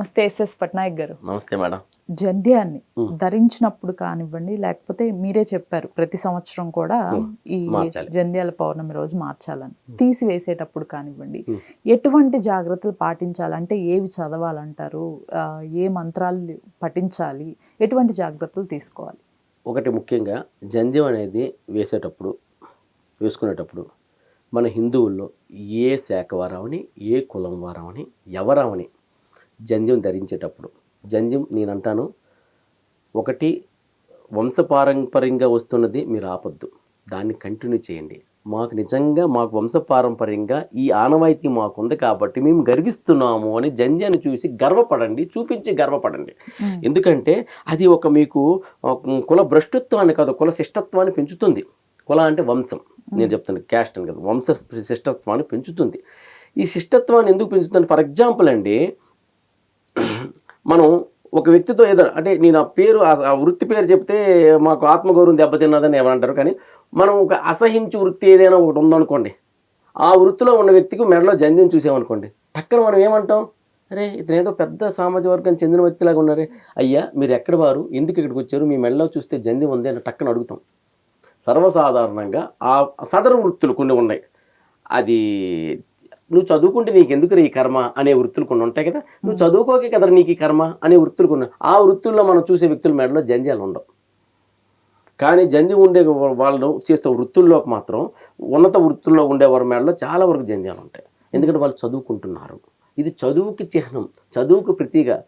నమస్తే ఎస్ఎస్ పట్నాయక్ గారు. నమస్తే మేడం. జంధ్యాన్ని ధరించినప్పుడు కానివ్వండి, లేకపోతే మీరే చెప్పారు ప్రతి సంవత్సరం కూడా ఈ జంధ్యాల పౌర్ణమి రోజు మార్చాలని, తీసివేసేటప్పుడు కానివ్వండి ఎటువంటి జాగ్రత్తలు పాటించాలంటే, ఏవి చదవాలంటారు, ఏ మంత్రాలు పఠించాలి, ఎటువంటి జాగ్రత్తలు తీసుకోవాలి? ఒకటి ముఖ్యంగా జంధ్యం అనేది వేసుకునేటప్పుడు మన హిందువుల్లో ఏ శాఖ వారామని, ఏ కులం వారామని, ఎవరామని జంధ్యం ధరించేటప్పుడు, జంధ్యం నేనంటాను, ఒకటి వంశపారంపర్యంగా వస్తున్నది మీరు ఆపొద్దు, దాన్ని కంటిన్యూ చేయండి. మాకు వంశపారంపర్యంగా ఈ ఆనవాయితీ మాకుంది కాబట్టి మేము గర్విస్తున్నాము అని జంధ్యాన్ని చూసి గర్వపడండి, చూపించి గర్వపడండి. ఎందుకంటే అది ఒక మీకు కుల భ్రష్టత్వాన్ని కాదు, కుల శిష్టత్వాన్ని పెంచుతుంది. కుల అంటే వంశం, నేను చెప్తాను క్యాస్ట్ అని కదా, వంశ శిష్టత్వాన్ని పెంచుతుంది. ఈ శిష్టత్వాన్ని ఎందుకు పెంచుతుంది? ఫర్ ఎగ్జాంపుల్ అండి, మనం ఒక వ్యక్తితో ఏదో అంటే నేను ఆ పేరు ఆ వృత్తి పేరు చెప్తే మాకు ఆత్మగౌరవం దెబ్బతిన్నదని ఏమంటారు, కానీ మనం ఒక అసహించు వృత్తి ఏదైనా ఒకటి ఉందనుకోండి, ఆ వృత్తిలో ఉన్న వ్యక్తికి మెడలో జంధ్యం చూసామనుకోండి, టక్కన మనం ఏమంటాం, అరే ఇతను ఏదో పెద్ద సామాజిక వర్గానికి చెందిన వ్యక్తిలాగా ఉన్నారే, అయ్యా మీరు ఎక్కడ వారు, ఎందుకు ఇక్కడికి వచ్చారు, మీ మెడలో చూస్తే జంధ్యం ఉంది అని టక్కన అడుగుతాం. సర్వసాధారణంగా ఆ సదరు వృత్తులు కొన్ని ఉన్నాయి, అది నువ్వు చదువుకుంటే నీకు ఎందుకు ఈ కర్మ అనే వృత్తులు కొన్ని ఉంటాయి కదా, నువ్వు చదువుకోకే కదా నీకు ఈ కర్మ అనే వృత్తులు కొన్ని, ఆ వృత్తుల్లో మనం చూసే వ్యక్తుల మెడలో జంధ్యాలు ఉండవు. కానీ జంధ్యం ఉండే వాళ్ళు చేసే వృత్తుల్లోకి మాత్రం ఉన్నత వృత్తుల్లో ఉండేవారి మెడలో చాలా వరకు జంధ్యాలు ఉంటాయి. ఎందుకంటే వాళ్ళు చదువుకుంటున్నారు. ఇది చదువుకి చిహ్నం, చదువుకు ప్రతీగా.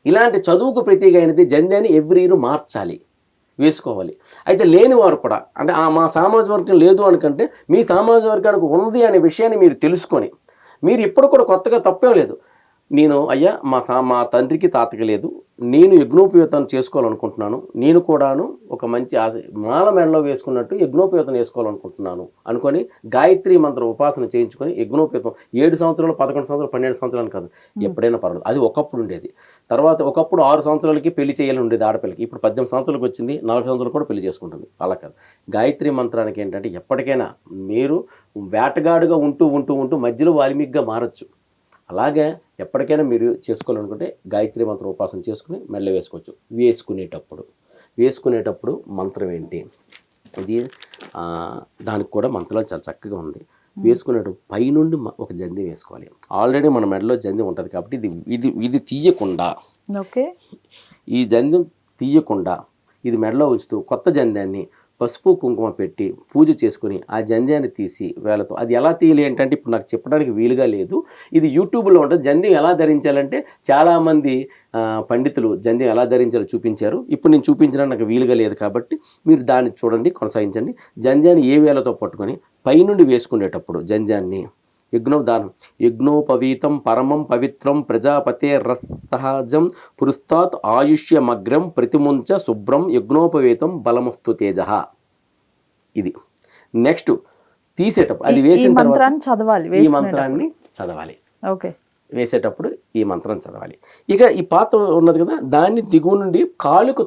ఇలాంటి చదువుకు ప్రతీగా అయినది జంధ్యాన్ని ఎవ్రీ ఇయర్ మార్చాలి, వేసుకోవాలి. అయితే లేని వారు కూడా, అంటే మా సామాజిక వర్గం లేదు అనుకంటే మీ సామాజిక వర్గానికి ఉంది అనే విషయాన్ని మీరు తెలుసుకొని, మీరు ఇప్పుడు కూడా కొత్తగా తప్పేం లేదు, నేను అయ్యా మా తండ్రికి తాతకి లేదు, నేను యజ్ఞోపేతం చేసుకోవాలనుకుంటున్నాను, నేను కూడాను ఒక మంచి మాల మెడలో వేసుకున్నట్టు యజ్ఞోపేతం వేసుకోవాలనుకుంటున్నాను అనుకొని గాయత్రి మంత్ర ఉపాసన చేయించుకొని యజ్ఞోపేతం 7 సంవత్సరాలు 11 సంవత్సరాలు 12 సంవత్సరాలు కాదు, ఎప్పుడైనా పర్వాలేదు. అది ఒకప్పుడు ఉండేది. తర్వాత ఒకప్పుడు 6 సంవత్సరాలకి పెళ్లి చేయాలని ఉండేది ఆడపిల్లకి, ఇప్పుడు 18 సంవత్సరాలకు వచ్చింది, 40 సంవత్సరాలు కూడా పెళ్లి చేసుకుంటుంది. అలా కాదు, గాయత్రి మంత్రానికి ఏంటంటే ఎప్పటికైనా మీరు వేటగాడుగా ఉంటూ మధ్యలో వాల్మీకిగా మారచ్చు. అలాగే ఎప్పటికైనా మీరు చేసుకోవాలనుకుంటే గాయత్రి మంత్రం ఉపాసన చేసుకుని మెల్ల వేసుకోవచ్చు. వేసుకునేటప్పుడు మంత్రం ఏంటి, ఇది దానికి కూడా మంత్రాలు చాలా చక్కగా ఉంది. వేసుకునేటప్పుడు పైనుండి ఒక జంధ్యం వేసుకోవాలి. ఆల్రెడీ మన మెడలో జంధ్యం ఉంటుంది కాబట్టి ఇది తీయకుండా, ఓకే, ఈ జంధ్యం తీయకుండా ఇది మెడలో ఉంచుతూ కొత్త జంధ్యాన్ని పసుపు కుంకుమ పెట్టి పూజ చేసుకుని ఆ జంధ్యాన్ని తీసి వేళతో, అది ఎలా తీయాలి ఏంటంటే ఇప్పుడు నాకు చెప్పడానికి వీలుగా లేదు, ఇది యూట్యూబ్లో ఉంటుంది. జంధ్యం ఎలా ధరించాలంటే చాలామంది పండితులు జంధ్యం ఎలా ధరించాలో చూపించారు. ఇప్పుడు నేను చూపించడానికి నాకు వీలుగా లేదు కాబట్టి మీరు దాన్ని చూడండి, కొనసాగించండి. జంధ్యాన్ని ఏ వేళతో పట్టుకొని పైనుండి వేసుకునేటప్పుడు జంధ్యాన్ని యజ్ఞోపవీతం పరమం పవిత్రం ప్రజాపతే రసహజం పురస్తాత్ ఆయుష్యమగ్రం ప్రతిముంచ శుభ్రం యజ్ఞోపవీతం బలమస్తు తేజ. ఇది నెక్స్ట్ తీసేటప్పుడు అది వేసిన తర్వాత ఈ మంత్రాన్ని చదవాలి. ఓకే, వేసేటప్పుడు ఈ మంత్రం చదవాలి. ఇక ఈ పాత ఉన్నది కదా, దాన్ని దిగువ నుండి కాలికి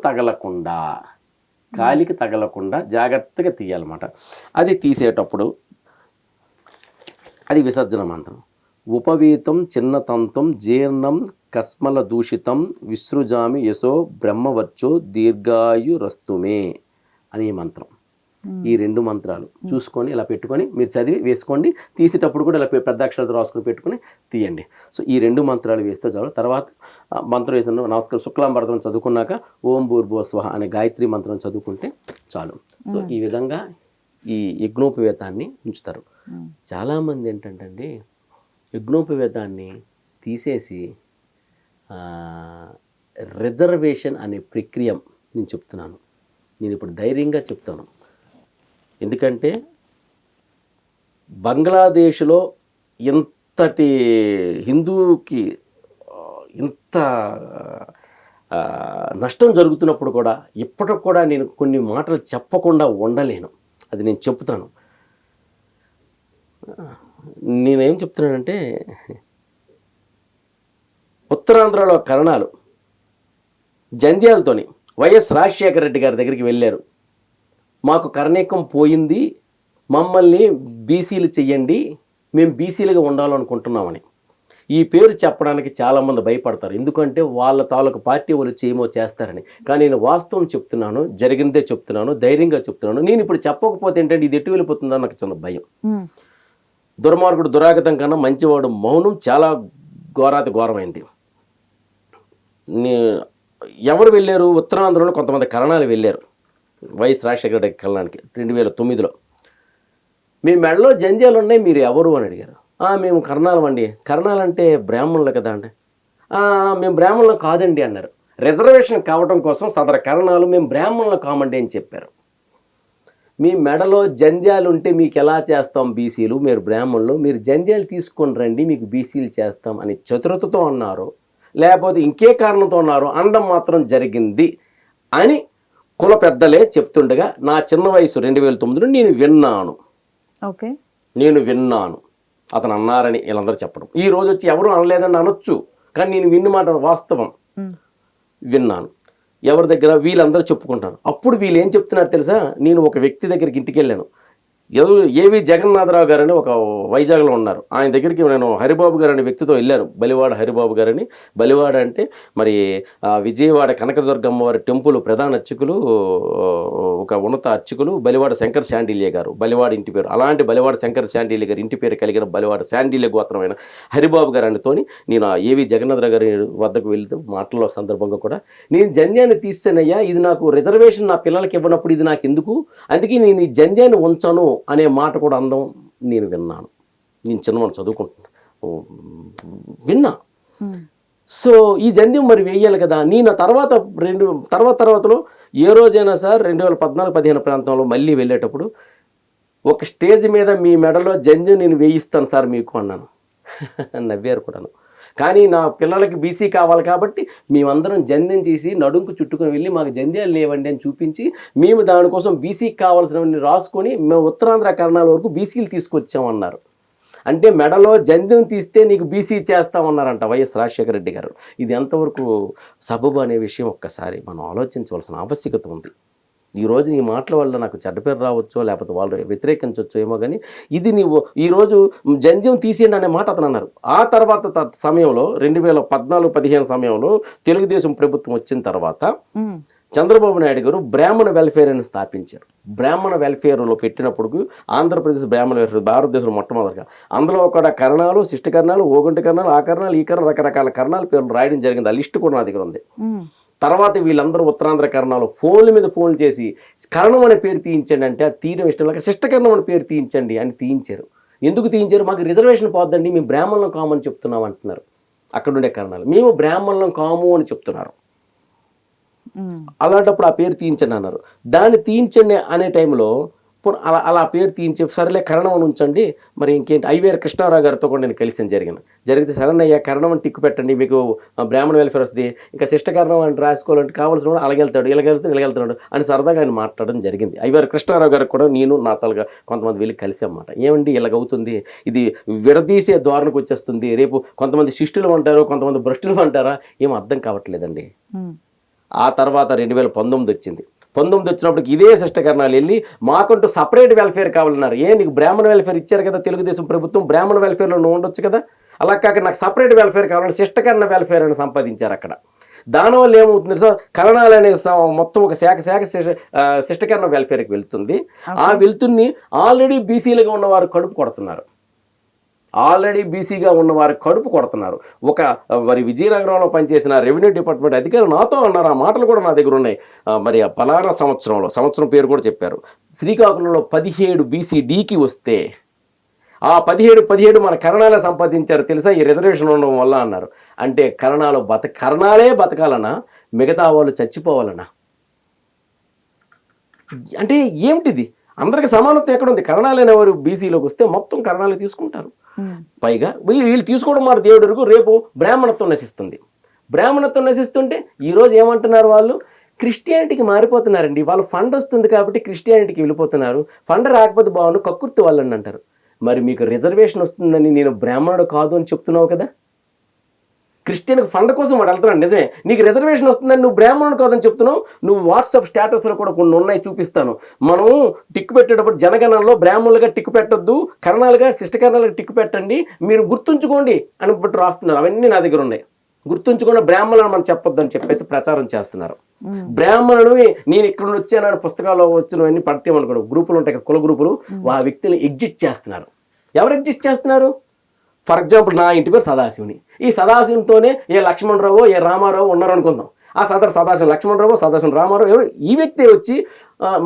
తగలకుండా జాగ్రత్తగా తీయాలన్నమాట. అది తీసేటప్పుడు అది విసర్జన మంత్రం. ఉపవీతం చిన్నతంతం జీర్ణం కస్మల దూషితం విసృజామి యశో బ్రహ్మవర్చో దీర్ఘాయురస్తుమే అనే మంత్రం. ఈ 2 మంత్రాలు చూసుకొని ఇలా పెట్టుకొని మీరు చదివి వేసుకోండి. తీసేటప్పుడు కూడా ఇలా పెద్ద అక్షరాలతో రాసుకొని పెట్టుకొని తీయండి. సో ఈ 2 మంత్రాలు వేస్తే చాలు. తర్వాత మంత్రం వేసిన నమస్కారం శుక్లాంబరతం చదువుకున్నాక ఓం భూర్భువస్వః అనే గాయత్రి మంత్రం చదువుకుంటే చాలు. సో ఈ విధంగా ఈ యజ్ఞోపవేతాన్ని ఉంచుతారు. చాలామంది ఏంటంటే యజ్ఞోపవేతాన్ని తీసేసి రిజర్వేషన్ అనే ప్రక్రియ నేను చెప్తున్నాను. నేను ఇప్పుడు ధైర్యంగా చెప్తాను, ఎందుకంటే బంగ్లాదేశ్లో ఇంతటి హిందూకి ఇంత నష్టం జరుగుతున్నప్పుడు కూడా ఇప్పటికి కూడా నేను కొన్ని మాటలు చెప్పకుండా ఉండలేను. అది నేను చెప్తాను. నేనేం చెప్తున్నానంటే, ఉత్తరాంధ్రలో కరణాలు జంధ్యాలతోని వైఎస్ రాజశేఖర రెడ్డి గారి దగ్గరికి వెళ్ళారు. మాకు కర్ణికం పోయింది, మమ్మల్ని బీసీలు చెయ్యండి, మేము బీసీలుగా ఉండాలనుకుంటున్నామని. ఈ పేరు చెప్పడానికి చాలామంది భయపడతారు, ఎందుకంటే వాళ్ళ తాలూకు పార్టీ వాళ్ళు చేయమో చేస్తారని. కానీ నేను వాస్తవం చెప్తున్నాను, జరిగినదే చెప్తున్నాను, ధైర్యంగా చెప్తున్నాను. నేను ఇప్పుడు చెప్పకపోతే ఏంటంటే ఇది ఎటు వెళ్ళిపోతుందో నాకు చిన్న భయం. దుర్మార్గుడు దురాగతం కన్నా మంచివాడు మౌనం చాలా ఘోరాతి ఘోరమైంది. ఎవరు వెళ్ళారు? ఉత్తరాంధ్రలో కొంతమంది కరణాలు వెళ్ళారు వైఎస్ రాజశేఖర రెడ్డి కళ్ళానికి 2009లో. మీ మెడలో జంధ్యాలు ఉన్నాయి, మీరు ఎవరు అని అడిగారు. మేము కర్ణాలం అండి. కర్ణాలంటే బ్రాహ్మణులు కదా అండి. మేము బ్రాహ్మణులు కాదండి అన్నారు. రిజర్వేషన్ కావడం కోసం సదర కర్ణాలు మేము బ్రాహ్మణులు కామండి అని చెప్పారు. మీ మెడలో జంధ్యాలు ఉంటే మీకు ఎలా చేస్తాం బీసీలు, మీరు బ్రాహ్మణులు, మీరు జంధ్యాలు తీసుకొని రండి మీకు బీసీలు చేస్తాం అని చతురతతో అన్నారు, లేకపోతే ఇంకే కారణంతో అన్నారు అనడం మాత్రం జరిగింది అని కుల పెద్దలే చెప్తుండగా నా చిన్న వయసు 2009లో నేను విన్నాను. ఓకే, నేను విన్నాను అతను అన్నారని వీళ్ళందరూ చెప్పడం. ఈ రోజు వచ్చి ఎవరు అనలేదని అనొచ్చు, కానీ నేను విన్న మాట వాస్తవం. విన్నాను ఎవరి దగ్గర, వీళ్ళందరూ చెప్పుకుంటారు. అప్పుడు వీళ్ళు ఏం చెప్తున్నారు తెలుసా? నేను ఒక వ్యక్తి దగ్గరికి ఇంటికి వెళ్ళాను. ఏవి జగన్నాథరావు గారని ఒక వైజాగ్లో ఉన్నారు, ఆయన దగ్గరికి నేను హరిబాబు గారు అనే వ్యక్తితో వెళ్ళాను. బలివాడ హరిబాబు గారని. బలివాడ అంటే మరి విజయవాడ కనకదుర్గమ్మ వారి టెంపుల్ ప్రధాన అర్చకులు, ఒక ఉన్నత అర్చకులు బలివాడ శంకర్ శాండిల్య గారు, బలివాడ ఇంటి పేరు. అలాంటి బలివాడ శంకర్ శాండిల్య గారు ఇంటి పేరు కలిగిన బలివాడ శాండిల్య గోత్రమైన హరిబాబు గారు అనితోని నేను ఏవి జగన్నాథరావు గారి వద్దకు వెళ్తూ మాటల సందర్భంగా కూడా నేను జంధ్యాన్ని తీసానయ్యా, ఇది నాకు రిజర్వేషన్ నా పిల్లలకి ఇవ్వనప్పుడు ఇది నాకు ఎందుకు, అందుకే నేను ఈ జంధ్యాన్ని ఉంచను అనే మాట కూడా అందం నేను విన్నాను. నేను చిన్నవాడు చదువుకుంటున్నా, విన్నా. సో ఈ జంధ్యం మరి వేయాలి కదా. నేను తర్వాతలో ఏ రోజైనా సార్ 2014-15 ప్రాంతంలో మళ్ళీ వెళ్ళేటప్పుడు ఒక స్టేజ్ మీద మీ మెడలో జంధ్యం నేను వేయిస్తాను సార్ మీకు అన్నాను. నవ్వారు కూడాను. కానీ నా పిల్లలకి బీసీ కావాలి కాబట్టి మేమందరం జంధ్యం చేసి నడుంకు చుట్టుకొని వెళ్ళి మాకు జంధ్యాలు లేవండి అని చూపించి మేము దానికోసం బీసీకి కావాల్సినవన్నీ రాసుకొని మేము ఉత్తరాంధ్ర కర్ణాల వరకు బీసీలు తీసుకొచ్చామన్నారు. అంటే మెడలో జంధ్యం తీస్తే నీకు బీసీ చేస్తామన్నారంట వైఎస్ రాజశేఖర రెడ్డి గారు. ఇది ఎంతవరకు సబబు అనే విషయం ఒక్కసారి మనం ఆలోచించవలసిన ఆవశ్యకత ఉంది. ఈరోజు ఈ మాటల వల్ల నాకు చెడ్డ పేరు రావచ్చో లేకపోతే వాళ్ళు వ్యతిరేకించవచ్చో ఏమో, కానీ ఇది నీవు ఈరోజు జంధ్యం తీసేయండి అనే మాట అతను అన్నారు. ఆ తర్వాత సమయంలో 2014-15 సమయంలో తెలుగుదేశం ప్రభుత్వం వచ్చిన తర్వాత చంద్రబాబు నాయుడు గారు బ్రాహ్మణ వెల్ఫేర్ అని స్థాపించారు. బ్రాహ్మణ వెల్ఫేర్లో పెట్టినప్పుడు ఆంధ్రప్రదేశ్ బ్రాహ్మణ వెల్ఫేర్ భారతదేశంలో మొట్టమొదటిగా అందులో కూడా కర్ణాలు, శిష్ట కర్ణాలు, ఓగంటి కర్ణాలు, ఆ కర్ణాలు, ఈ కర్ణాలు, రకరకాల కర్ణాల పేర్లు రాయడం జరిగింది. ఆ లిస్టు కూడా నా దగ్గర ఉంది. తర్వాత వీళ్ళందరూ ఉత్తరాంధ్ర కర్ణాలు ఫోన్ల మీద ఫోన్లు చేసి కర్ణం అనే పేరు తీయించండి అంటే అది తీయడం ఇష్టం లేక శిష్టకర్ణం అనే పేరు తీయించండి అని తీయించారు. ఎందుకు తీయించారు? మాకు రిజర్వేషన్ పోద్దండి, మేము బ్రాహ్మణులం కాము అని చెప్తున్నాం అంటున్నారు అక్కడుండే కర్ణాలు. మేము బ్రాహ్మణులం కాము అని చెప్తున్నారు. అలాంటప్పుడు ఆ పేరు తీయించండి అన్నారు. దాన్ని తీయించండి అనే టైంలో అలా పేరు తీయించి సరేలే కరణం అని ఉంచండి, మరి ఇంకేంటి ఐవీఆర్ కృష్ణారావు గారితో కూడా నేను కలిసి జరిగితే సరేనయ్యా కరణం అని టిక్కు పెట్టండి మీకు బ్రాహ్మణ వెల్ఫేర్ వస్తుంది, ఇంకా శిష్టకరణం అని రాసుకోవాలంటే కావాల్సిన అలాగెళ్తాడు ఇలాగెళ్తాడు అని సరదాగా ఆయన మాట్లాడడం జరిగింది. ఐవీఆర్ కృష్ణారావు గారికి కూడా నేను నా తలగా కొంతమంది వెళ్ళి కలిసి అన్నమాట. ఏమండి ఇలాగవుతుంది, ఇది విడదీసే ధోరణికి వచ్చేస్తుంది, రేపు కొంతమంది శిష్టులు అంటారు, కొంతమంది భ్రష్టులు అంటారా, ఏం అర్థం కావట్లేదండి. ఆ తర్వాత 2019 వచ్చింది. 19 వచ్చినప్పటికి ఇదే శిష్టకరణాలు వెళ్ళి మాకంటూ సపరేట్ వెల్ఫేర్ కావాలన్నారు. నీకు బ్రాహ్మణ వెల్ఫేర్ ఇచ్చారు కదా తెలుగుదేశం ప్రభుత్వం, బ్రాహ్మణ వెల్ఫేర్లో నువ్వు ఉండొచ్చు కదా, అలా కాక నాకు సపరేట్ వెల్ఫేర్ కావాలని శిష్టకరణ వెల్ఫేర్ అని సంపాదించారు అక్కడ. దానివల్ల ఏమవుతుంది సార్, కరణాలు అనే మొత్తం ఒక శాఖ శిష్టకరణ వెల్ఫేర్కి వెళ్తుంది. ఆ వెళ్తుని ఆల్రెడీ బీసీలుగా ఉన్నవారు కడుపు కొడుతున్నారు. ఒక మరి విజయనగరంలో పనిచేసిన రెవెన్యూ డిపార్ట్మెంట్ అధికారులు నాతో అన్నారు, ఆ మాటలు కూడా నా దగ్గర ఉన్నాయి. మరి ఆ పలానా సంవత్సరం పేరు కూడా చెప్పారు. శ్రీకాకుళంలో 17 BCDకి వస్తే ఆ 17 మన కరణాలే సంపాదించారు తెలుసా ఈ రిజర్వేషన్ ఉండడం వల్ల అన్నారు. అంటే కరణాలే బతకాలన్నా మిగతా వాళ్ళు చచ్చిపోవాలన్నా, అంటే ఏమిటిది? అందరికి సమానత్వం ఎక్కడ ఉంది? కరణాలైన వారు బీసీలోకి వస్తే మొత్తం కరణాలు తీసుకుంటారు. పైగా వీళ్ళు తీసుకోవడం మాట దేవుడు రేపు బ్రాహ్మణత్వం నశిస్తుంటే ఈరోజు ఏమంటున్నారు వాళ్ళు, క్రిస్టియానిటీకి మారిపోతున్నారండి. వాళ్ళు ఫండ్ వస్తుంది కాబట్టి క్రిస్టియానిటీకి వెళ్ళిపోతున్నారు, ఫండ్ రాకపోతే బాగుండు కక్కుర్తి వాళ్ళని అంటారు. మరి మీకు రిజర్వేషన్ వస్తుందని నేను బ్రాహ్మణుడు కాదు అని చెప్తున్నావు కదా, క్రిస్టియన్కి ఫండ్ కోసం వాడు వెళ్తున్నాడు నిజమే. నీకు రిజర్వేషన్ వస్తుందని నువ్వు బ్రాహ్మణుడు కాదని చెప్తున్నావు. నువ్వు వాట్సాప్ స్టేటస్లో కూడా కొన్ని ఉన్నాయి, చూపిస్తాను. మనం టిక్కు పెట్టేటప్పుడు జనగణనలో బ్రాహ్మణులుగా టిక్కు పెట్టొద్దు, కర్ణాలుగా శిష్టకర్ణాలుగా టిక్కు పెట్టండి, మీరు గుర్తుంచుకోండి అని బట్టి రాస్తున్నారు. అవన్నీ నా దగ్గర ఉన్నాయి. గుర్తుంచుకున్న బ్రాహ్మణులను మనం చెప్పొద్దు అని చెప్పేసి ప్రచారం చేస్తున్నారు. బ్రాహ్మణుడు నేను ఇక్కడ వచ్చానని పుస్తకాల్లో వచ్చినవన్నీ పడితే అనుకోండి, గ్రూపులు ఉంటాయి కదా, కుల గ్రూపులు, ఆ వ్యక్తిని ఎగ్జిట్ చేస్తున్నారు. ఎవరు ఎగ్జిట్ చేస్తున్నారు? ఫర్ ఎగ్జాంపుల్ నా ఇంటి పేరు సదాశివుని. ఈ సదాశివునితోనే ఏ లక్ష్మణరావు ఏ రామారావు ఉన్నారు అనుకుందాం. ఆ సదాశివ లక్ష్మణరావు సదాశివ రామారావు ఎవరు, ఈ వ్యక్తి వచ్చి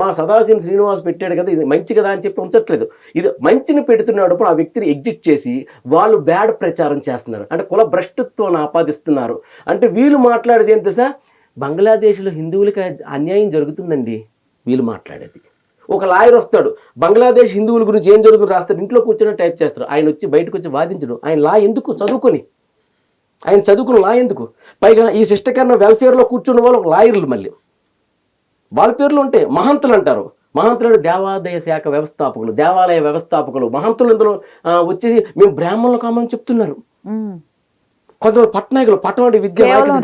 మా సదాశివ శ్రీనివాస్ పెట్టాడు కదా, ఇది మంచి కదా అని చెప్పి ఉంచట్లేదు. ఇది మంచిని పెడుతున్నప్పుడు ఆ వ్యక్తిని ఎగ్జిట్ చేసి వాళ్ళు బ్యాడ్ ప్రచారం చేస్తున్నారు. అంటే కుల భ్రష్టత్వాన్ని ఆపాదిస్తున్నారు. అంటే వీళ్ళు మాట్లాడేది ఏంటి సార్, బంగ్లాదేశ్లో హిందువులకి అన్యాయం జరుగుతుందండి వీళ్ళు మాట్లాడేది. ఒక లాయర్ వస్తాడు, బంగ్లాదేశ్ హిందువుల గురించి ఏం జరుగుతుందో రాస్తాడు, ఇంట్లో కూర్చొని టైప్ చేస్తారు. ఆయన వచ్చి బయటకు వచ్చి వాదించడం. ఆయన లా ఎందుకు చదువుకుని, ఆయన చదువుకున్న లా ఎందుకు? పైగా ఈ శిష్టకర్ణ వెల్ఫేర్లో కూర్చున్న వాళ్ళు ఒక లాయర్లు, మళ్ళీ వాళ్ళ పేర్లు ఉంటాయి. మహంతులు అంటారు. మహంతులు దేవాదాయ శాఖ వ్యవస్థాపకులు, దేవాలయ వ్యవస్థాపకులు, మహంతులు ఇందులో వచ్చేసి మేము బ్రాహ్మణులు కామని చెప్తున్నారు. కొంతమంది పట్టణాయకులు, పట్టణ విద్య కేవలం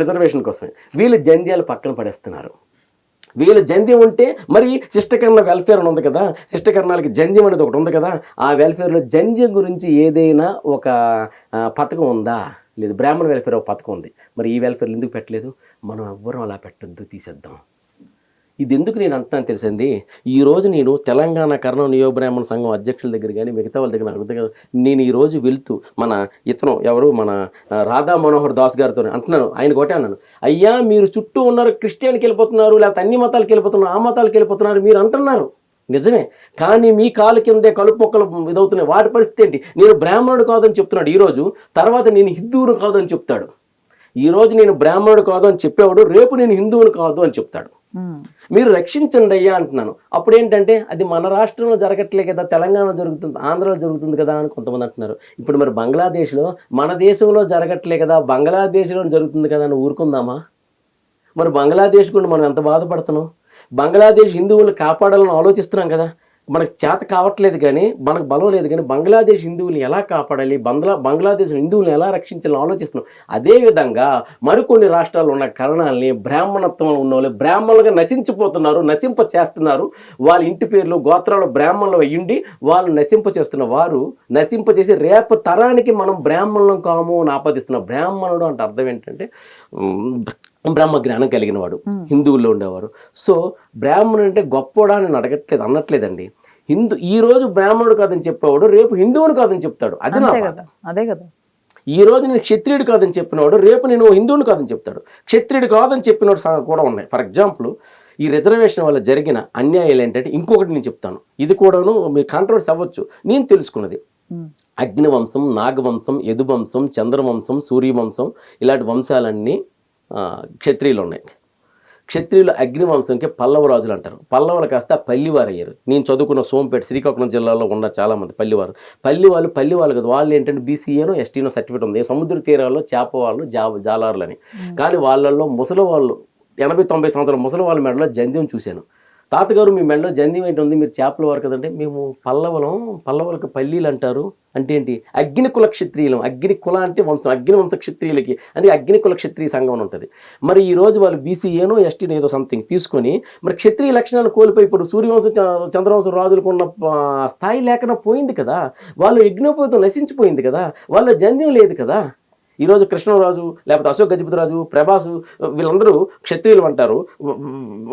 రిజర్వేషన్ కోసమే వీళ్ళు జంధ్యాలు పక్కన పడేస్తున్నారు. వీళ్ళు జంధ్యం ఉంటే మరి శిష్టకర్ణ వెల్ఫేర్ అని ఉంది కదా, శిష్టకర్ణాలకి జంధ్యం అనేది ఒకటి ఉంది కదా, ఆ వెల్ఫేర్లో జంధ్యం గురించి ఏదైనా ఒక పథకం ఉందా? లేదు. బ్రాహ్మణ వెల్ఫేర్ ఒక పథకం ఉంది, మరి ఈ వెల్ఫేర్లు ఎందుకు పెట్టలేదు? మనం ఎవ్వరం అలా పెట్టద్దు, తీసేద్దాం. ఇది ఎందుకు నేను అంటున్నాను తెలిసింది, ఈరోజు నేను తెలంగాణ కర్ణ నియోగ బ్రాహ్మణ సంఘం అధ్యక్షుల దగ్గర కానీ మిగతా వాళ్ళ దగ్గర అడుగుతా, నేను ఈరోజు వెళ్తూ మన ఇతను ఎవరు మన రాధా మనోహర్ దాస్ గారితో అంటున్నాను. ఆయన ఒకటే అన్నాను, అయ్యా మీరు చుట్టూ ఉన్నారు, క్రిస్టియన్కి వెళ్ళిపోతున్నారు, లేకపోతే అన్ని మతాలకు వెళ్ళిపోతున్నారు, ఆ మతాలకు వెళ్ళిపోతున్నారు మీరు అంటున్నారు, నిజమే. కానీ మీ కాలు కిందే కలుపు మొక్కలు ఇదవుతున్నాయి. వాటి పరిస్థితి ఏంటి? నేను బ్రాహ్మణుడు కాదని చెప్తున్నాడు ఈరోజు, తర్వాత నేను హిందువుడు కాదని చెప్తాడు. ఈరోజు నేను బ్రాహ్మణుడు కాదు అని చెప్పేవాడు రేపు నేను హిందువుని కాదు అని చెప్తాడు. మీరు రక్షించండి అయ్యా అంటున్నాను. అప్పుడు ఏంటంటే అది మన రాష్ట్రంలో జరగట్లే కదా, తెలంగాణలో జరుగుతుంది, ఆంధ్రలో జరుగుతుంది కదా అని కొంతమంది అంటున్నారు. ఇప్పుడు మరి బంగ్లాదేశ్లో మన దేశంలో జరగట్లే కదా, బంగ్లాదేశ్లో జరుగుతుంది కదా అని ఊరుకుందామా? మరి బంగ్లాదేశ్ గురించి మనం ఎంత బాధపడుతున్నాం? బంగ్లాదేశ్ హిందువులు కాపాడాలని ఆలోచిస్తున్నాం కదా, మనకు చేత కావట్లేదు కానీ, మనకు బలం లేదు కానీ బంగ్లాదేశ్ హిందువుల్ని ఎలా కాపాడాలి, బంగ్లాదేశ్ హిందువుల్ని ఎలా రక్షించాలని ఆలోచిస్తున్నాం. అదేవిధంగా మరికొన్ని రాష్ట్రాల్లో ఉన్న కారణాలని బ్రాహ్మణత్వం ఉన్న వాళ్ళు బ్రాహ్మణులుగా నశించిపోతున్నారు, నశింప చేస్తున్నారు. వాళ్ళ ఇంటి పేర్లు గోత్రాలు బ్రాహ్మణులు అయ్యుండి వాళ్ళు నశింప చేస్తున్న వారు నశింప చేసి రేపు తరానికి మనం బ్రాహ్మణులం కాము అని ఆపాదిస్తున్నాం. బ్రాహ్మణుడు అంటే అర్థం ఏంటంటే బ్రహ్మ జ్ఞానం కలిగిన వాడు, హిందువుల్లో ఉండేవారు. సో బ్రాహ్మణుడు అంటే గొప్పవాడా అని అనట్లేదండి. ఈ రోజు బ్రాహ్మణుడు కాదని చెప్పేవాడు రేపు హిందువుని కాదని చెప్తాడు. అది నా బాధ. అదే కదా. ఈ రోజు నేను క్షత్రియుడు కాదని చెప్పినవాడు రేపు నేను హిందువుని కాదని చెప్తాడు. క్షత్రియుడు కాదని చెప్పినవాడు కూడా ఉన్నాయి. ఫర్ ఎగ్జాంపుల్ ఈ రిజర్వేషన్ వల్ల జరిగిన అన్యాయాలు ఏంటంటే, ఇంకొకటి నేను చెప్తాను, ఇది కూడాను మీరు కాంట్రవర్సీ అవ్వచ్చు, నేను తెలుసుకున్నది. అగ్నివంశం, నాగవంశం, యదువంశం, చంద్రవంశం, సూర్యవంశం, ఇలాంటి వంశాలన్నీ క్షత్రియులు ఉన్నాయి. క్షత్రియులు అగ్నివంశంకి పల్లవ రాజులు అంటారు. పల్లవులు కాస్త పల్లివారు అయ్యారు. నేను చదువుకున్న సోంపేట శ్రీకాకుళం జిల్లాలో ఉన్న చాలామంది పల్లివారు కదా, వాళ్ళు ఏంటంటే బీసీఏనో ఎస్టీనో సర్టిఫికేట్ ఉంది. సముద్ర తీరాల్లో చేప వాళ్ళు జాలారులని. కానీ వాళ్ళల్లో ముసలి వాళ్ళు 80-90 సంవత్సరాల ముసలి వాళ్ళ మెడలో జంధ్యం చూశాను. తాతగారు మీ మెడలో జంధ్యం ఏంటి ఉంది, మీరు చేపల వారు కదంటే, మేము పల్లవులకు పల్లీలు అంటారు. అంటే ఏంటి? అగ్నికుల క్షత్రియులం. అగ్నికుల అంటే వంశం, అగ్నివంశ క్షత్రియులకి అందుకే అగ్నికుల క్షత్రియ సంఘం అని ఉంటుంది. మరి ఈరోజు వాళ్ళు బీసీఏనో ఎస్టీనో ఏదో సంథింగ్ తీసుకొని మరి క్షత్రియ లక్షణాలు కోల్పోయి ఇప్పుడు సూర్యవంశం చంద్రవంశం రాజులకు ఉన్న స్థాయి లేకుండా పోయింది కదా, వాళ్ళు యజ్ఞోపేతం నశించిపోయింది కదా, వాళ్ళ జంధ్యం లేదు కదా. ఈరోజు కృష్ణరాజు లేకపోతే అశోక్ గజపతిరాజు, ప్రభాసు వీళ్ళందరూ క్షత్రియులు అంటారు.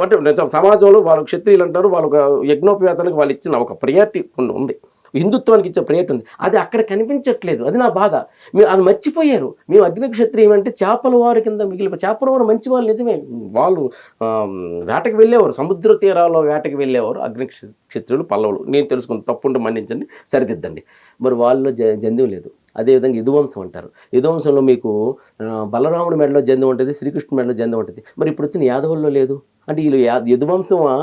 అంటే సమాజంలో వాళ్ళు క్షత్రియులు అంటారు. వాళ్ళ యజ్ఞోపేతానికి వాళ్ళు ఇచ్చిన ఒక ప్రయారిటీ ఉంది, హిందుత్వానికి ఇచ్చే ప్రయారిటీ ఉంది. అది అక్కడ కనిపించట్లేదు. అది నా బాధ. మీరు అది మర్చిపోయారు. మేము అగ్ని క్షత్రియం అంటే చేపల వారి కింద మిగిలిపోయి, చేపల వారు మంచి వాళ్ళు నిజమే, వాళ్ళు వేటకు వెళ్ళేవారు, సముద్ర తీరాల్లో వేటకు వెళ్ళేవారు అగ్ని క్షత్రియులు, పల్లవులు. నేను తెలుసుకుని తప్పుంటే మన్నించండి, సరిదిద్దండి. మరి వాళ్ళలో జంధ్యం లేదు. అదేవిధంగా యదువంశం అంటారు. యదువంశంలో మీకు బలరాముడి మెడలో జంధ్యం ఉంటుంది, శ్రీకృష్ణుడి మెడలో జంధ్యం ఉంటుంది. మరి ఇప్పుడు వచ్చిన యాదవుల్లో లేదు. అంటే వీళ్ళు యదువంశమా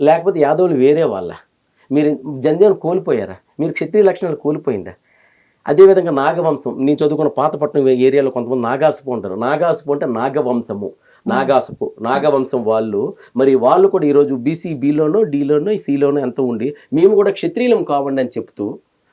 లేకపోతే యాదవులు వేరే వాళ్ళ? మీరు జంధ్యాన్ని కోల్పోయారా? మీరు క్షత్రియ లక్షణాలు కోల్పోయిందా? అదేవిధంగా నాగవంశం, నేను చదువుకున్న పాతపట్నం ఏరియాలో కొంతమంది నాగాసుపు ఉంటారు. నాగాసుపు అంటే నాగవంశము, నాగవంశం వాళ్ళు. మరి వాళ్ళు కూడా ఈరోజు బీసీ బిలోనో డీలోనో సీలోనో ఎంతో ఉండి మేము కూడా క్షత్రియులం కావండి అని చెప్తూ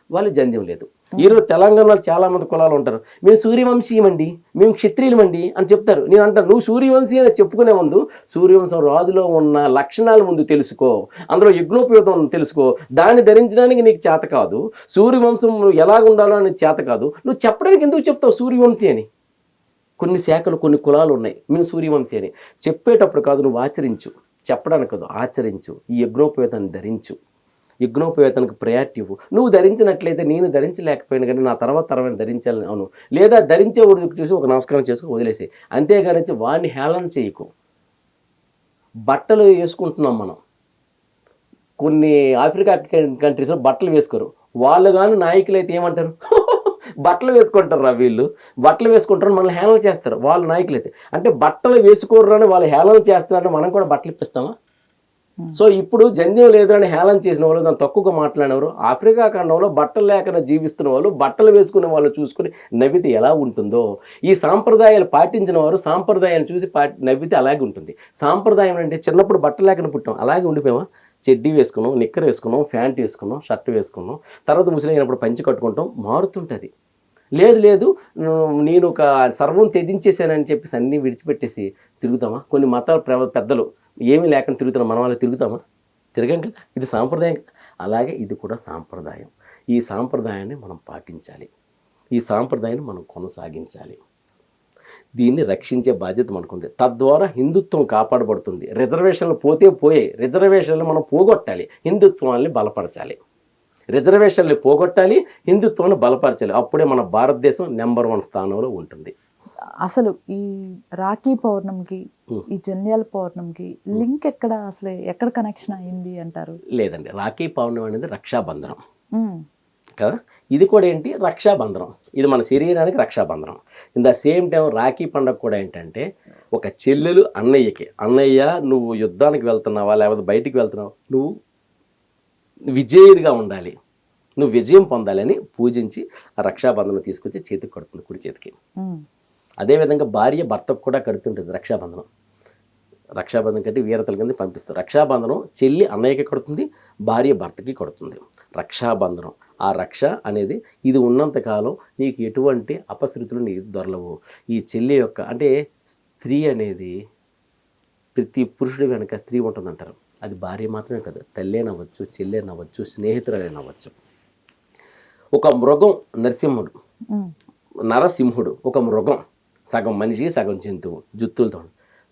వాళ్ళు జంధ్యం లేదు. ఈరోజు తెలంగాణలో చాలామంది కులాలు ఉంటారు, మేము సూర్యవంశీయమండి, మేము క్షత్రియులమండి అని చెప్తారు. నేను అంటాను, నువ్వు సూర్యవంశీ అని చెప్పుకునే ముందు సూర్యవంశం రాజులో ఉన్న లక్షణాలు ముందు తెలుసుకో, అందులో యజ్ఞోపయోగం తెలుసుకో. దాన్ని ధరించడానికి నీకు చేత కాదు, సూర్యవంశం ఎలాగ ఉండాలో అని చేత కాదు, నువ్వు చెప్పడానికి ఎందుకు చెప్తావు సూర్యవంశీ అని? కొన్ని శాఖలు, కొన్ని కులాలు ఉన్నాయి, మేము సూర్యవంశీ అని చెప్పేటప్పుడు కాదు, నువ్వు ఆచరించు. చెప్పడానికి కాదు, ఆచరించు. ఈ యజ్ఞోపవేతాన్ని ధరించు, యజ్ఞోపవేతానికి ప్రయారిటీ ఇవ్వు. నువ్వు ధరించినట్లయితే నేను ధరించలేకపోయినా కానీ నా తర్వాత ధరించాలని అవును, లేదా ధరించే ఊరికి చూసి ఒక నమస్కారం చేసుకుని వదిలేసి, అంతేగాని వాడిని హేళన చేయకు. బట్టలు వేసుకుంటున్నాం మనం, కొన్ని ఆఫ్రికా కంట్రీస్లో బట్టలు వేసుకోరు. వాళ్ళు కానీ నాయకులు అయితే ఏమంటారు, బట్టలు వేసుకుంటారు రా వీళ్ళు, బట్టలు వేసుకుంటారు, మనల్ని హేళన చేస్తారు వాళ్ళు నాయకులైతే. అంటే బట్టలు వేసుకోరు అని వాళ్ళు హేళన చేస్తున్నారంటే మనం కూడా బట్టలు ఇప్పిస్తామా? సో ఇప్పుడు జంధ్యం లేదు అని హేళన చేసిన వాళ్ళు, దాన్ని తక్కువగా మాట్లాడినవారు, ఆఫ్రికా ఖండంలో బట్టలు లేకుండా జీవిస్తున్న వాళ్ళు బట్టలు వేసుకునే వాళ్ళు చూసుకుని నవ్వితే ఎలా ఉంటుందో, ఈ సాంప్రదాయాలు పాటించిన వారు సాంప్రదాయాన్ని చూసి నవ్వితే అలాగే ఉంటుంది. సాంప్రదాయం అంటే చిన్నప్పుడు బట్టలు లేకుండా పుట్టాం, అలాగే ఉండిపోయామా? చెడ్డీ వేసుకున్నాం, నిక్కర్ వేసుకున్నాం, ప్యాంట్ వేసుకున్నాం, షర్ట్ వేసుకున్నాం, తర్వాత ముసలైనప్పుడు పంచి కట్టుకుంటాం, మారుతుంటుంది. లేదు నేను ఒక సర్వం త్యజించేశానని చెప్పేసి అన్నీ విడిచిపెట్టేసి తిరుగుతామా? కొన్ని మతాల పెద్దలు ఏమీ లేకుండా తిరుగుతున్నాం, మన వాళ్ళు తిరుగుతామా? తిరగం కదా. ఇది సాంప్రదాయం. అలాగే ఇది కూడా సాంప్రదాయం. ఈ సాంప్రదాయాన్ని మనం పాటించాలి, ఈ సాంప్రదాయాన్ని మనం కొనసాగించాలి. దీన్ని రక్షించే బాధ్యత మనకుంది. తద్వారా హిందుత్వం కాపాడబడుతుంది. రిజర్వేషన్లు పోయే రిజర్వేషన్లు మనం పోగొట్టాలి, హిందుత్వాన్ని బలపరచాలి. రిజర్వేషన్లు పోగొట్టాలి, హిందుత్వాన్ని బలపరచాలి. అప్పుడే మన భారతదేశం నెంబర్ 1 స్థానంలో ఉంటుంది. అసలు ఈ రాఖీ పౌర్ణమికి ఈ జంధ్యాల పౌర్ణమికి లింక్ ఎక్కడ కనెక్షన్ అయింది అంటారు? లేదండి, రాఖీ పౌర్ణమి అనేది రక్షాబంధనం కదా. ఇది కూడా ఏంటి, రక్షాబంధనం. ఇది మన శరీరానికి రక్షాబంధనం. In the same time Rakhi పండుగ కూడా ఏంటంటే ఒక చెల్లెలు అన్నయ్యకి, అన్నయ్య నువ్వు యుద్ధానికి వెళ్తున్నావా లేకపోతే బయటికి వెళ్తున్నావా, నువ్వు విజయుడిగా ఉండాలి, నువ్వు విజయం పొందాలని పూజించి ఆ రక్షాబంధనం తీసుకొచ్చి చేతికి కడుతుంది, కుడి చేతికి. అదేవిధంగా భార్య భర్తకు కూడా కడుతుంటుంది రక్షాబంధనం. రక్షాబంధనం కట్టి వీరతల కింద పంపిస్తారు. రక్షాబంధనం చెల్లి అన్నయ్యకి కడుతుంది, భార్య భర్తకి కడుతుంది. రక్షాబంధనం, ఆ రక్ష అనేది ఇది ఉన్నంతకాలం నీకు ఎటువంటి అపశృతులు నీకు దొరలవు. ఈ చెల్లి యొక్క అంటే స్త్రీ అనేది ప్రతి పురుషుడి వెనక స్త్రీ ఉంటుందంటారు. అది భార్య మాత్రమే కాదు, తల్లేనవ్వచ్చు, చెల్లేనవ్వచ్చు, స్నేహితురాలేనవ్వచ్చు. ఒక మృగం నరసింహుడు ఒక మృగం, సగం మనిషి సగం జంతువు, జుత్తులతో.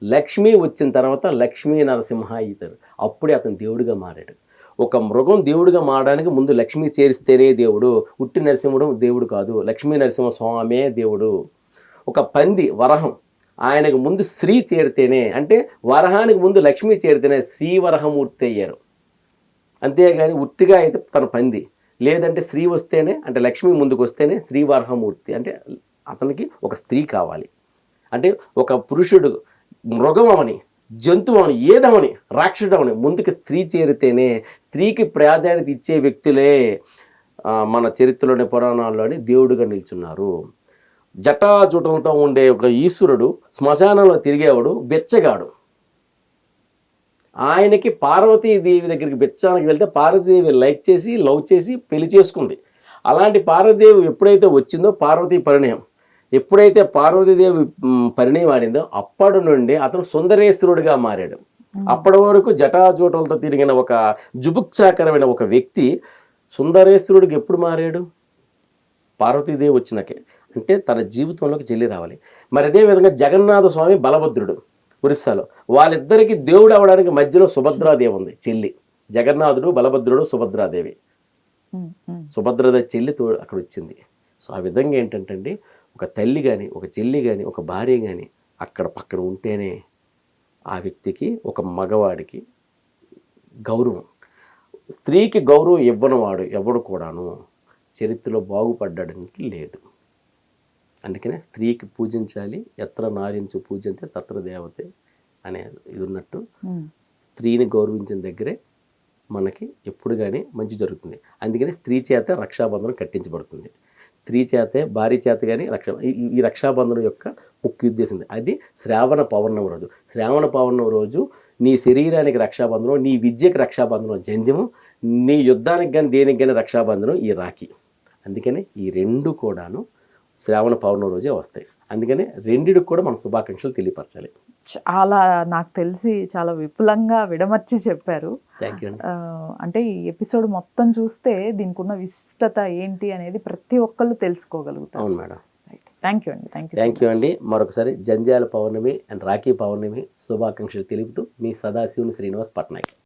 లక్ష్మి వచ్చిన తర్వాత లక్ష్మీ నరసింహ అవుతాడు, అప్పుడే అతను దేవుడిగా మారాడు. ఒక మృగం దేవుడిగా మారడానికి ముందు లక్ష్మి చేరిస్తేనే దేవుడు. ఉట్టి నరసింహుడు దేవుడు కాదు, లక్ష్మీ నరసింహ స్వామే దేవుడు. ఒక పంది వరహం, ఆయనకు ముందు స్త్రీ చేరితేనే, అంటే వరహానికి ముందు లక్ష్మి చేరితేనే శ్రీవరహమూర్తి అయ్యారు. అంతేగాని ఉట్టిగా అయితే తన పంది, లేదంటే స్త్రీ వస్తేనే, అంటే లక్ష్మి ముందుకు వస్తేనే శ్రీవరహమూర్తి. అంటే అతనికి ఒక స్త్రీ కావాలి. అంటే ఒక పురుషుడు మృగం అవని, జంతువు అవని, ఏదవని, రాక్షసుడు అవని, ముందుకు స్త్రీ చేరితేనే, స్త్రీకి ప్రాధాన్యత ఇచ్చే వ్యక్తులే మన చరిత్రలోని పురాణాల్లోని దేవుడిగా నిల్చున్నారు. జటాజుటంతో ఉండే ఒక ఈశ్వరుడు శ్మశానంలో తిరిగేవాడు బెచ్చగాడు. ఆయనకి పార్వతీదేవి దగ్గరికి బెచ్చానికి వెళ్తే పార్వతీదేవి లవ్ చేసి పెళ్లి చేసుకుంది. అలాంటి పార్వతీదేవి ఎప్పుడైతే వచ్చిందో పార్వతీ పరిణయం, ఎప్పుడైతే పార్వతీదేవి పరిణయం ఆడిందో అప్పటి నుండి అతను సుందరేశ్వరుడిగా మారాడు. అప్పటి వరకు జటాజూటలతో తిరిగిన ఒక జుభుక్షాకరమైన ఒక వ్యక్తి సుందరేశ్వరుడికి ఎప్పుడు మారాడు? పార్వతీదేవి వచ్చినాకే. అంటే తన జీవితంలోకి చెల్లి రావాలి. మరి అదేవిధంగా జగన్నాథ స్వామి బలభద్రుడు ఒరిస్సాలో, వాళ్ళిద్దరికీ దేవుడు అవడానికి మధ్యలో సుభద్రాదేవి ఉంది, చెల్లి. జగన్నాథుడు, బలభద్రుడు, సుభద్రాదేవి. సుభద్రాదేవి చెల్లి అక్కడ వచ్చింది. సో ఆ విధంగా ఏంటంటే ఒక తల్లి కానీ, ఒక చెల్లి కానీ, ఒక భార్య కానీ అక్కడ పక్కన ఉంటేనే ఆ వ్యక్తికి, ఒక మగవాడికి గౌరవం. స్త్రీకి గౌరవం ఇవ్వనివాడు ఎవడు కూడాను చరిత్రలో బాగుపడ్డానికి లేదు. అందుకనే స్త్రీకి పూజించాలి, ఎత్ర నారించు పూజించే తత్ర దేవతే అనే ఇది ఉన్నట్టు స్త్రీని గౌరవించిన దగ్గరే మనకి ఎప్పుడు కానీ మంచి జరుగుతుంది. అందుకని స్త్రీ చేత రక్షాబంధనం కట్టించబడుతుంది. స్త్రీ చేతే, భార్య చేత కానీ ఈ రక్షాబంధనం యొక్క ముఖ్య ఉద్దేశం అది శ్రావణ పౌర్ణమి రోజు. శ్రావణ పౌర్ణమి రోజు నీ శరీరానికి రక్షాబంధనం, నీ విద్యకి రక్షాబంధనం జంధ్యము, నీ యుద్ధానికి కానీ దేనికి కానీ రక్షాబంధనం ఈ రాఖీ. అందుకని ఈ రెండు కూడాను శ్రావణ పౌర్ణమి రోజే వస్తాయి. అందుకని రెండిటికి కూడా మనం శుభాకాంక్షలు తెలియపరచాలి. చాలా నాకు తెలిసి చాలా విపులంగా విడమర్చి చెప్పారు. థ్యాంక్ యూ అండి. అంటే ఈ ఎపిసోడ్ మొత్తం చూస్తే దీనికి ఉన్న విశిష్టత ఏంటి అనేది ప్రతి ఒక్కళ్ళు తెలుసుకోగలుగుతారు. అవును మేడం. థ్యాంక్ యూ అండి. థ్యాంక్ యూ అండి. మరొకసారి జంధ్యాల పౌర్ణమి అండ్ రాఖీ పౌర్ణమి శుభాకాంక్షలు తెలుపుతూ మీ సదాశివుని శ్రీనివాస్ పట్నాయక్.